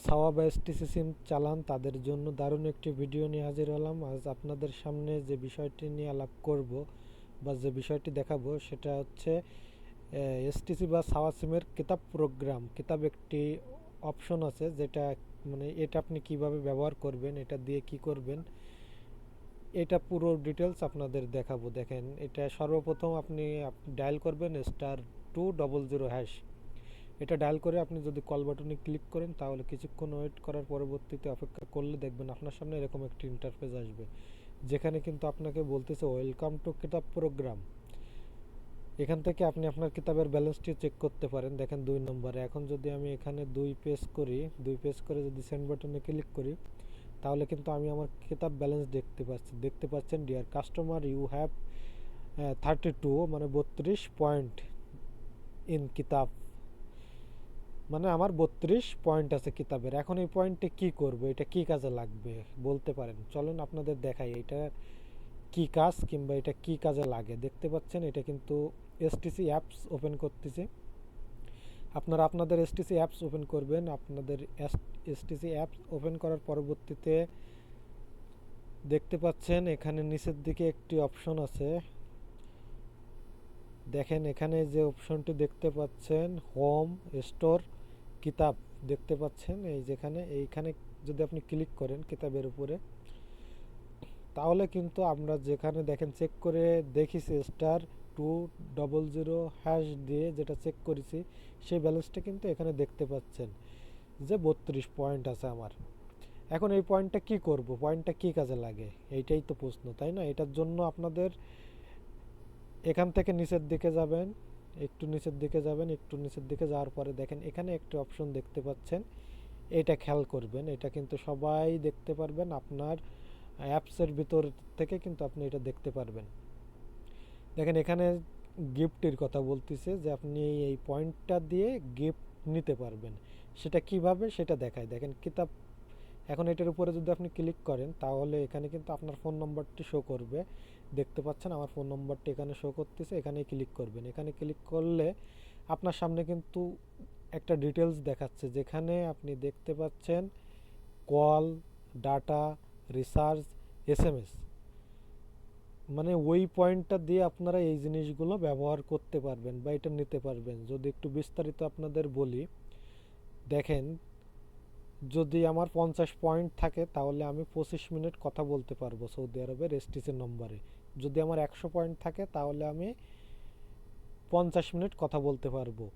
সাওয়া বা এসটিসি সিম চালান তাদের জন্য দারুণ একটি ভিডিও নিয়ে হাজির হলাম। আজ আপনাদের সামনে যে বিষয়টি নিয়ে আলাপ করব বা যে বিষয়টি দেখাবো সেটা হচ্ছে এসটিসি বা সাওয়া সিমের কিতাব প্রোগ্রাম। কিতাব একটি অপশন আছে যেটা মানে এটা আপনি কিভাবে ব্যবহার করবেন, এটা দিয়ে কি করবেন, এটা পুরো ডিটেলস আপনাদের দেখাবো। দেখেন, এটা সর্বপ্রথম আপনি ডায়াল করবেন *200#। এটা ডায়াল করে আপনি যদি কল বাটনে ক্লিক করেন তাহলে কিছুক্ষণ ওয়েট করার পরবর্তীতে অপেক্ষা করলে দেখবেন আপনার সামনে এরকম একটি ইন্টারফেস আসবে, যেখানে কিন্তু আপনাকে বলতেছে ওয়েলকাম টু কিতাব প্রোগ্রাম। এখান থেকে আপনি আপনার কিতাবের ব্যালেন্সটি চেক করতে পারেন। দেখেন 2 নম্বরে, এখন যদি আমি এখানে 2 পেজ করে যদি সেন্ড বাটনে ক্লিক করি তাহলে কিন্তু আমি আমার কিতাব ব্যালেন্স দেখতে পাচ্ছেন ডিয়ার কাস্টমার ইউ হ্যাভ 32 মানে 32 পয়েন্ট ইন কিতাব, মানে আমার 32 পয়েন্ট আছে কিতাবের। এখন এই পয়েন্টে কি করব, এটা কি কাজে লাগবে বলতে পারেন। চলুন আপনাদের দেখাই এটা কি কাজ কিংবা এটা কি কাজে লাগে। দেখতে পাচ্ছেন এটা কিন্তু এসটিসি অ্যাপস ওপেন করতেছে। আপনারা আপনাদের এসটিসি অ্যাপস ওপেন করবেন। আপনাদের এসটিসি অ্যাপস ওপেন করার পরবর্তীতে দেখতে পাচ্ছেন এখানে নিচের দিকে একটি অপশন আছে। দেখেন এখানে যে অপশনটি দেখতে পাচ্ছেন হোম স্টোর কিতাব দেখতে পাচ্ছেন, এই যেখানে এইখানে যদি আপনি ক্লিক করেন কিতাবের উপরে তাহলে কিন্তু আমরা যেখানে দেখেন চেক করে দেখিছি *200# দিয়ে যেটা চেক করেছি সেই ব্যালেন্সটা কিন্তু এখানে দেখতে পাচ্ছেন যে 32 পয়েন্ট আছে আমার। এখন এই পয়েন্টটা কি করব, পয়েন্টটা কি কাজে লাগে, এইটাই তো প্রশ্ন, তাই না? এটার জন্য আপনাদের এখান থেকে নিচের দিকে যাবেন, একটু নিচের দিকে যাওয়ার পরে দেখেন এখানে একটি অপশন দেখতে পাচ্ছেন। এটা খেয়াল করবেন, এটা কিন্তু সবাই দেখতে পারবেন, আপনার অ্যাপসের ভিতর থেকে কিন্তু আপনি এটা দেখতে পারবেন। দেখেন এখানে গিফটের কথা বলতেছে যে আপনি এই পয়েন্টটা দিয়ে গিফট নিতে পারবেন। সেটা কিভাবে সেটা দেখায়। দেখেন কিতাব, এখন এটার উপরে যদি আপনি ক্লিক করেন তাহলে এখানে কিন্তু আপনার ফোন নম্বরটি শো করবে। দেখতে পাচ্ছেন আমার ফোন নম্বরটি এখানে শো করতেছে, এখানে ক্লিক করবেন। এখানে ক্লিক করলে আপনার সামনে কিন্তু একটা ডিটেলস দেখাচ্ছে, যেখানে আপনি দেখতে পাচ্ছেন কল, ডাটা, রিচার্জ, এসএমএস, মানে ওই পয়েন্টটা দিয়ে আপনারা এই জিনিসগুলো ব্যবহার করতে পারবেন বা এটা নিতে পারবেন। যদি একটু বিস্তারিত আপনাদের বলি, দেখেন যদি আমার 50 পয়েন্ট থাকে তাহলে আমি 25 মিনিট কথা বলতে পারবো সৌদি আরবের এসটিসি নম্বরে। যদি আমার 100 পয়েন্ট থাকে তাহলে আমি 50 মিনিট কথা বলতে পারবো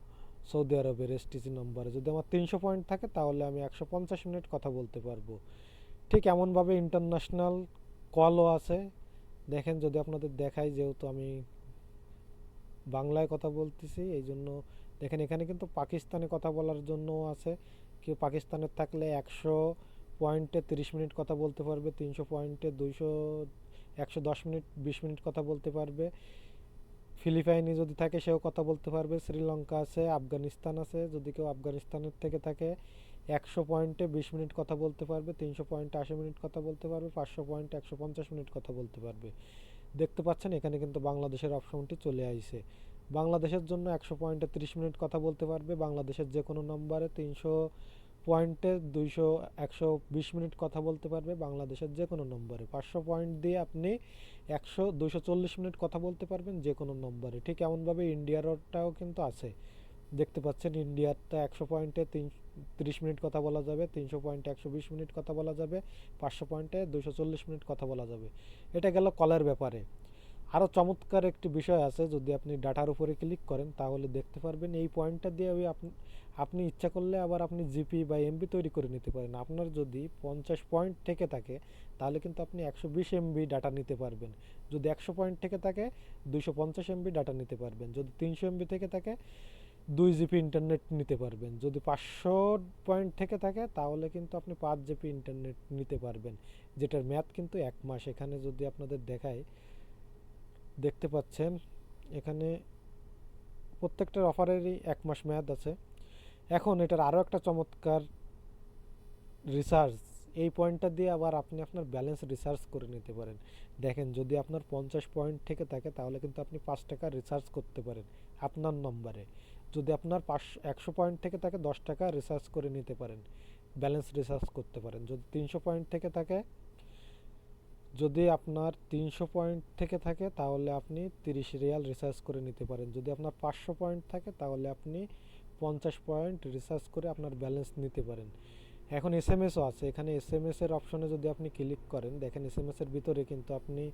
সৌদি আরবের এসটিসি নম্বরে। যদি আমার 300 পয়েন্ট থাকে তাহলে আমি 150 মিনিট কথা বলতে পারবো। ঠিক এমনভাবে ইন্টারন্যাশনাল কলও আছে। দেখেন যদি আপনাদের দেখাই, যেহেতু আমি বাংলায় কথা বলতেছি এই জন্য দেখেন এখানে কিন্তু পাকিস্তানে কথা বলার জন্যও আছে। কেউ পাকিস্তানের থাকলে 100 পয়েন্টে 30 মিনিট কথা বলতে পারবে, 300 পয়েন্টে 110 মিনিট 20 মিনিট কথা বলতে পারবে। ফিলিপাইনে যদি থাকে সেও কথা বলতে পারবে। শ্রীলঙ্কা আছে, আফগানিস্তান আছে, যদি কেউ আফগানিস্তানের থেকে থাকে 100 পয়েন্টে 20 মিনিট কথা বলতে পারবে, 300 পয়েন্টে 80 মিনিট কথা বলতে পারবে, 500 পয়েন্টে 150 মিনিট কথা বলতে পারবে। দেখতে পাচ্ছেন এখানে কিন্তু বাংলাদেশের অপশনটি চলে আসছে। বাংলাদেশের জন্য 100 পয়েন্টে 30 মিনিট কথা বলতে পারবে বাংলাদেশের যে কোনো নম্বরে, 300 পয়েন্টে 120 মিনিট কথা বলতে পারবে বাংলাদেশের যে কোনো নম্বরে, 500 পয়েন্ট দিয়ে আপনি 240 মিনিট কথা বলতে পারবেন যে কোনো নম্বরে। ঠিক এমনভাবে ইন্ডিয়ারটাও কিন্তু আছে। দেখতে পাচ্ছেন ইন্ডিয়ারটা 100 পয়েন্টে 30 মিনিট কথা বলা যাবে, 300 পয়েন্টে 120 মিনিট কথা বলা যাবে, 500 পয়েন্টে 240 মিনিট কথা বলা যাবে। এটা গেল কলের ব্যাপারে। আরও চমৎকার একটি বিষয় আছে, যদি আপনি ডাটার উপরে ক্লিক করেন তাহলে দেখতে পারবেন এই পয়েন্টটা দিয়ে আপনি ইচ্ছা করলে আবার আপনি জিপি বা এমবি তৈরি করে নিতে পারেন। আপনার যদি 50 পয়েন্ট থেকে থাকে তাহলে কিন্তু আপনি 120 MB ডাটা নিতে পারবেন। যদি 100 পয়েন্ট থেকে থাকে 250 MB ডাটা নিতে পারবেন। যদি 300 MB থেকে থাকে 2 জিবি ইন্টারনেট নিতে পারবেন। যদি 500 পয়েন্ট থেকে থাকে তাহলে কিন্তু আপনি 5 জিবি ইন্টারনেট নিতে পারবেন, যেটার মেয়াদ কিন্তু 1 মাস। এখানে যদি আপনাদের দেখায় দেখতে পাচ্ছেন এখানে প্রত্যেকটার অফারেরই 1 মাস মেয়াদ আছে। এখন এটার আরও একটা চমৎকার রিসার্চ, এই পয়েন্টটা দিয়ে আবার আপনি আপনার ব্যালেন্স রিসার্চ করে নিতে পারেন। দেখেন যদি আপনার 50 পয়েন্ট থেকে থাকে তাহলে কিন্তু আপনি 5 টাকা রিসার্চ করতে পারেন আপনার নম্বরে। যদি আপনার 100 পয়েন্ট থেকে থাকে 10 টাকা রিসার্চ করে নিতে পারেন। ব্যালেন্স রিচার্জ করতে পারেন। যদি 300 পয়েন্ট থেকে থাকে, যদি আপনার 300 পয়েন্ট থেকে থাকে তাহলে আপনি 30 রিয়াল রিচার্জ করে নিতে পারেন। যদি আপনার 500 পয়েন্ট থাকে তাহলে আপনি 50 পয়েন্ট রিচার্জ করে আপনার ব্যালেন্স নিতে পারেন। এখন এসএমএসও আছে, এখানে এসএমএস এর অপশনে যদি আপনি ক্লিক করেন, দেখেন এসএমএস এর ভিতরে কিন্তু আপনি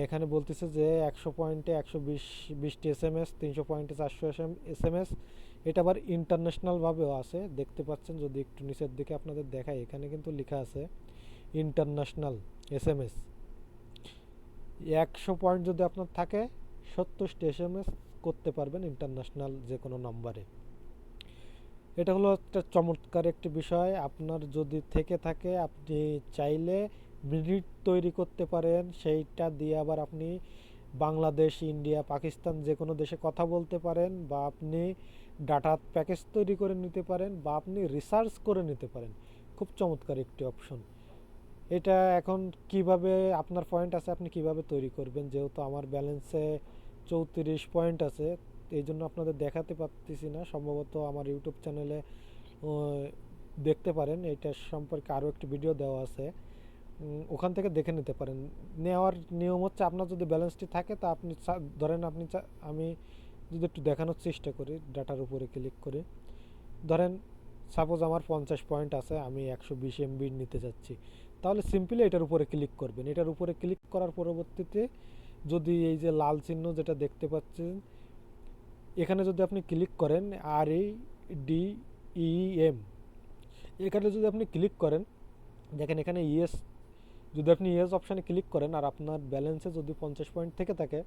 এখানে বলতেছে যে 100 পয়েন্টে 120টি এসএমএস, 300 পয়েন্টে 400 এসএমএস। এটা আবার ইন্টারন্যাশনালভাবেও আছে, দেখতে পাচ্ছেন। যদি একটু নিচের দিকে আপনাদের দেখাই, এখানে কিন্তু লেখা আছে ইন্টারন্যাশনাল এসএমএস। 100 পয়েন্ট যদি আপনার থাকে 70টি এসএমএস করতে পারবেন ইন্টারন্যাশনাল যে কোনো নম্বরে। এটা হলো একটা চমৎকার একটি বিষয়। আপনার যদি থেকে থাকে আপনি চাইলে মিনিট তৈরি করতে পারেন, সেইটা দিয়ে আবার আপনি বাংলাদেশ, ইন্ডিয়া, পাকিস্তান যে কোনো দেশে কথা বলতে পারেন, বা আপনি ডাটা প্যাকেজ তৈরি করে নিতে পারেন, বা আপনি রিসার্চ করে নিতে পারেন। খুব চমৎকার একটি অপশন এটা। এখন কিভাবে আপনার পয়েন্ট আছে আপনি কিভাবে তৈরি করবেন, যেহেতু আমার ব্যালেন্সে 34 পয়েন্ট আছে, এই জন্য আপনাদের দেখাতে পারতেছি না। সম্ভবত আমার ইউটিউব চ্যানেলে দেখতে পারেন, এইটা সম্পর্কে আরও একটি ভিডিও দেওয়া আছে, ওখান থেকে দেখে নিতে পারেন। নেওয়ার নিয়ম হচ্ছে আপনার যদি ব্যালেন্সটি থাকে তা আপনি ধরেন আমি যদি একটু দেখানোর চেষ্টা করি, ডাটার উপরে ক্লিক করে ধরেন সাপোজ আমার 50 পয়েন্ট আছে, আমি 120 এমবি নিতে চাচ্ছি, তাহলে সিম্পলি এটার উপরে ক্লিক করবেন। এটার উপরে ক্লিক করার পরবর্তীতে যদি এই যে লাল চিহ্ন যেটা দেখতে পাচ্ছেন, এখানে যদি আপনি ক্লিক করেন REDEM, এখানে যদি আপনি ক্লিক করেন, দেখেন এখানে ইয়েস, যদি আপনি ইয়েস অপশানে ক্লিক করেন আর আপনার ব্যালেন্সে যদি 50 পয়েন্ট থেকে থাকে,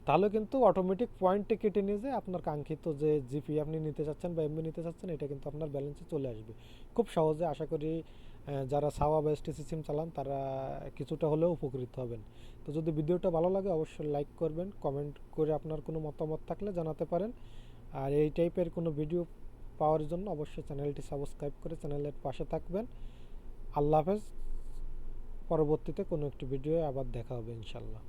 তাহলে কিন্তু অটোমেটিক পয়েন্টে কেটে নিয়ে যায় আপনার কাঙ্ক্ষিত যে জিপি আপনি নিতে চাচ্ছেন বা এমবি নিতে চাচ্ছেন, এটা কিন্তু আপনার ব্যালেন্সে চলে আসবে খুব সহজে। আশা করি যারা সাওয়া বা এসটিসি সিম চালান তারা কিছুটা হলেও উপকৃত হবেন। তো যদি ভিডিওটা ভালো লাগে অবশ্যই লাইক করবেন, কমেন্ট করে আপনার কোনো মতামত থাকলে জানাতে পারেন। আর এই টাইপের কোনো ভিডিও পাওয়ার জন্য অবশ্যই চ্যানেলটি সাবস্ক্রাইব করে চ্যানেলের পাশে থাকবেন। আল্লাহ হাফেজ। পরবর্তীতে কোনো একটি ভিডিও আবার দেখা হবে ইনশাল্লাহ।